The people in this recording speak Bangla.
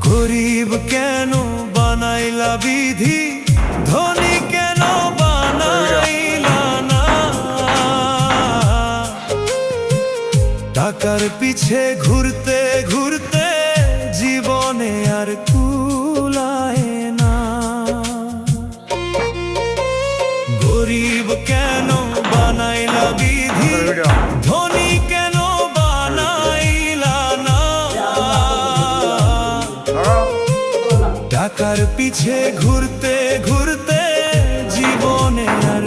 গরিব কেন বানাইলা বিধি, ধনী কেন বানাইলা না। টাকার পিছে ঘুরতে ঘুরতে জীবনে আর কুলায় না। গরিব কেন বানাইলা বিধি, ধনী কেন বানাইলা না। টাকার পিছে ঘুরতে ঘুরতে জীবনে আর